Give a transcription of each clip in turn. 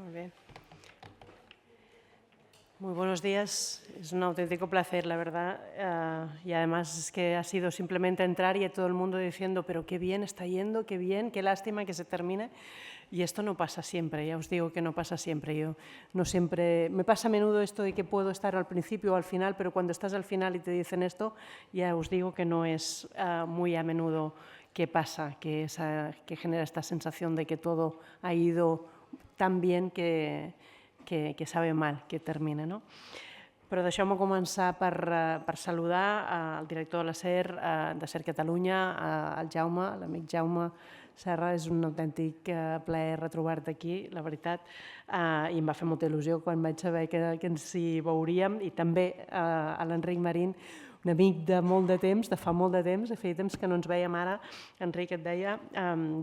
Muy bien. Muy buenos días. Es un auténtico placer, la verdad. Y además es que ha sido simplemente entrar y todo el mundo diciendo pero qué bien está yendo, qué bien, qué lástima que se termine. Y esto no pasa siempre, ya os digo que no pasa siempre. Yo no siempre, me pasa a menudo esto de que puedo estar al principio o al final, pero cuando estás al final y te dicen esto, ya os digo que no es muy a menudo que pasa, que genera esta sensación de que todo ha ido tan bien que sabe mal que termina. No? Però deixeu-me començar per saludar el director de de SER Catalunya, el Jaume, l'amic Jaume Serra. És un autèntic plaer retrobar-te aquí, la veritat, i em va fer molta il·lusió quan vaig saber que ens hi veuríem, i també a l'Enric Marín, un amic de molt de temps, de fa molt de temps, feia temps que no ens veiem ara. Enric, et deia,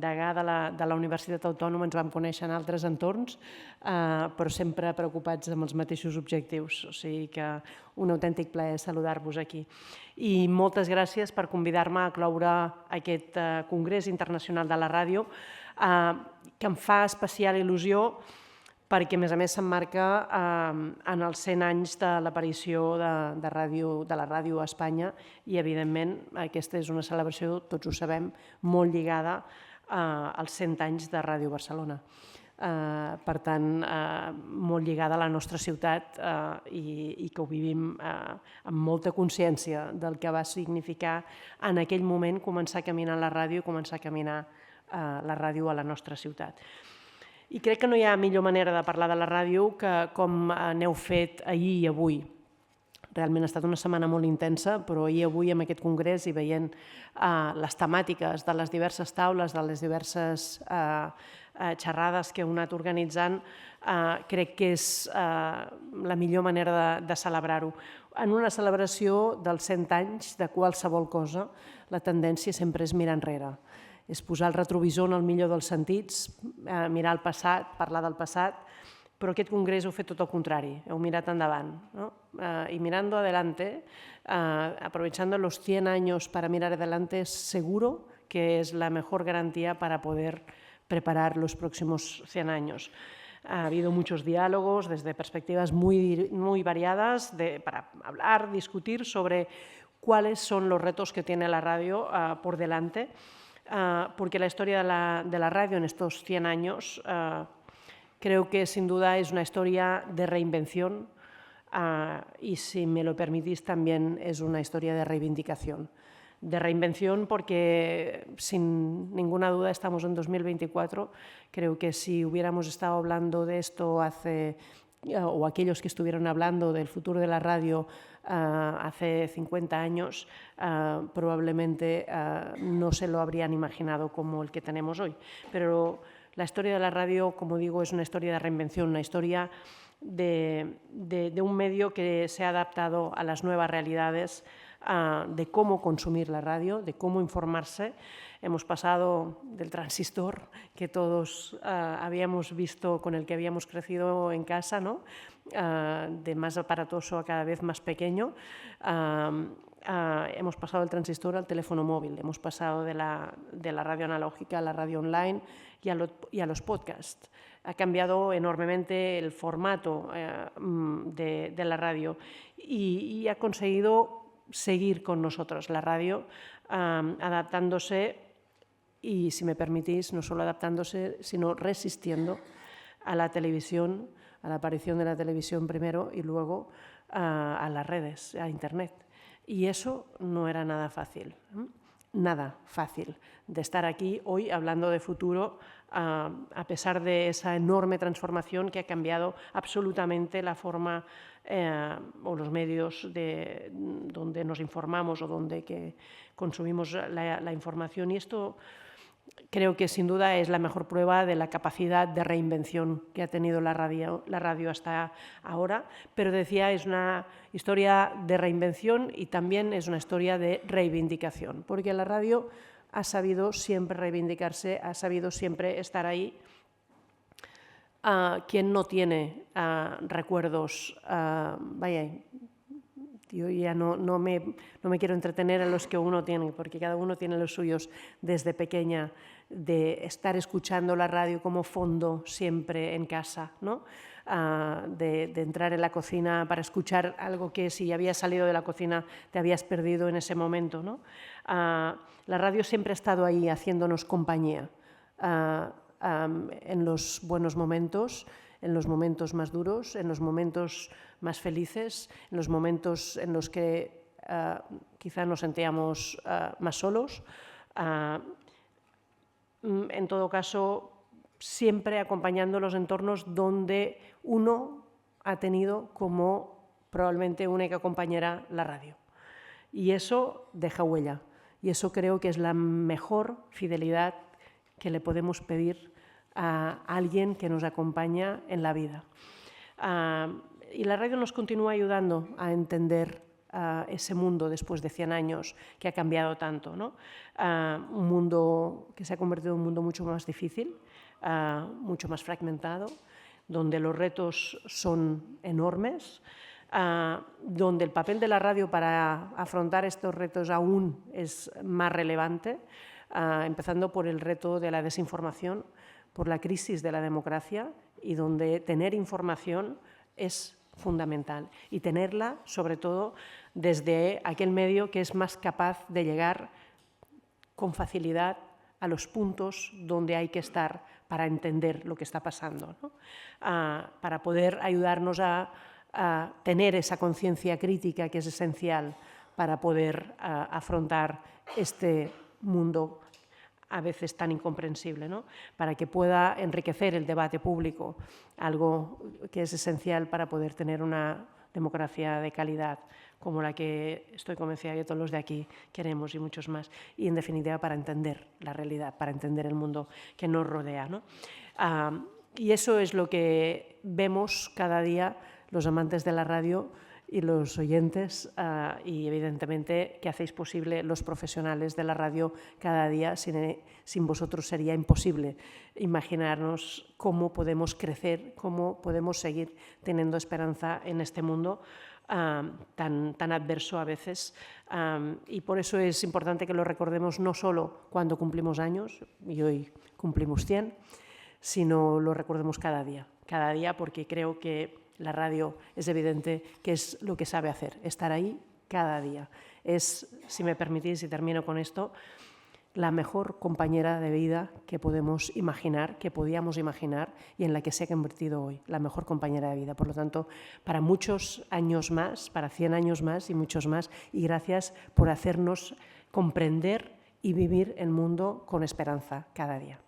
degà de la Universitat Autònoma, ens vam conèixer en altres entorns, però sempre preocupats amb els mateixos objectius. O sigui que un autèntic plaer saludar-vos aquí. I moltes gràcies per convidar-me a cloure aquest Congrés Internacional de la Ràdio, que em fa especial il·lusió perquè, a més, s'emmarca en els 100 anys de l'aparició de la ràdio a Espanya i, evidentment, aquesta és una celebració, tots ho sabem, molt lligada als 100 anys de Ràdio Barcelona. Per tant, molt lligada a la nostra ciutat i que ho vivim amb molta consciència del que va significar en aquell moment començar a caminar la ràdio i començar a caminar la ràdio a la nostra ciutat. I crec que no hi ha millor manera de parlar de la ràdio que com n'heu fet ahir i avui. Realment ha estat una setmana molt intensa, però ahir i avui amb aquest congrés i veient les temàtiques de les diverses taules, de les diverses xerrades que heu anat organitzant, crec que és la millor manera de celebrar-ho. En una celebració dels 100 anys de qualsevol cosa, la tendència sempre és mirar enrere. És posar el retrovisor en el millor dels sentits, mirar el passat, parlar del passat, però aquest congrés heu fet tot el contrari, heu mirat endavant. Y mirando adelante, aprovechando los 100 años para mirar adelante, seguro que es la mejor garantía para poder preparar los próximos 100 años. Ha habido muchos diálogos desde perspectivas muy variadas para hablar, discutir sobre cuáles son los retos que tiene la radio por delante, porque la historia de la radio en estos 100 años creo que sin duda es una historia de reinvención y, si me lo permitís, también es una historia de reivindicación. De reinvención porque, sin ninguna duda, estamos en 2024. Creo que si hubiéramos estado hablando de esto o aquellos que estuvieron hablando del futuro de la radio hace 50 años, probablemente no se lo habrían imaginado como el que tenemos hoy. Pero la historia de la radio, como digo, es una historia de reinvención, una historia de un medio que se ha adaptado a las nuevas realidades, de cómo consumir la radio, de cómo informarse. Hemos pasado del transistor que todos habíamos visto, con el que habíamos crecido en casa, ¿no? De más aparatoso a cada vez más pequeño. Hemos pasado del transistor al teléfono móvil, hemos pasado de la radio analógica a la radio online y a los podcasts. Ha cambiado enormemente el formato de la radio y ha conseguido seguir con nosotros la radio, adaptándose y, si me permitís, no solo adaptándose, sino resistiendo a la televisión, a la aparición de la televisión primero y luego a las redes, a Internet. Y eso no era nada fácil, nada fácil de estar aquí hoy hablando de futuro, a pesar de esa enorme transformación que ha cambiado absolutamente la forma o los medios donde nos informamos o donde consumimos la información. Y esto creo que sin duda es la mejor prueba de la capacidad de reinvención que ha tenido la radio hasta ahora, pero decía, es una historia de reinvención y también es una historia de reivindicación, porque la radio ha sabido siempre reivindicarse, ha sabido siempre estar ahí. Quien no tiene recuerdos, yo ya no me quiero entretener en los que uno tiene, porque cada uno tiene los suyos desde pequeña, de estar escuchando la radio como fondo siempre en casa, ¿no? De entrar en la cocina para escuchar algo que si habías salido de la cocina te habías perdido en ese momento, ¿no? La radio siempre ha estado ahí haciéndonos compañía en los buenos momentos, en los momentos más duros, en los momentos más felices, en los momentos en los que quizá nos sentíamos más solos. En todo caso, siempre acompañando los entornos donde uno ha tenido como probablemente única compañera la radio. Y eso deja huella. Y eso creo que es la mejor fidelidad que le podemos pedir a alguien que nos acompaña en la vida. Y la radio nos continúa ayudando a entender ese mundo después de 100 años que ha cambiado tanto, ¿no? Un mundo que se ha convertido en un mundo mucho más difícil, mucho más fragmentado, donde los retos son enormes, donde el papel de la radio para afrontar estos retos aún es más relevante, empezando por el reto de la desinformación, por la crisis de la democracia, y donde tener información es fundamental, y tenerla sobre todo desde aquel medio que es más capaz de llegar con facilidad a los puntos donde hay que estar para entender lo que está pasando, ¿no? Para poder ayudarnos a tener esa conciencia crítica que es esencial para poder afrontar este mundo a veces tan incomprensible, ¿no? Para que pueda enriquecer el debate público, algo que es esencial para poder tener una democracia de calidad como la que estoy convencida que todos los de aquí queremos y muchos más, y en definitiva para entender la realidad, para entender el mundo que nos rodea, ¿no? Y eso es lo que vemos cada día los amantes de la radio y los oyentes, y evidentemente que hacéis posible los profesionales de la radio cada día. Sin vosotros sería imposible imaginarnos cómo podemos crecer, cómo podemos seguir teniendo esperanza en este mundo tan adverso a veces, y por eso es importante que lo recordemos no solo cuando cumplimos años, y hoy cumplimos 100, sino lo recordemos cada día, porque creo que la radio es evidente que es lo que sabe hacer, estar ahí cada día. Es, si me permitís, y termino con esto, la mejor compañera de vida que podemos imaginar, que podíamos imaginar, y en la que se ha convertido hoy, la mejor compañera de vida. Por lo tanto, para muchos años más, para 100 años más y muchos más, y gracias por hacernos comprender y vivir el mundo con esperanza cada día.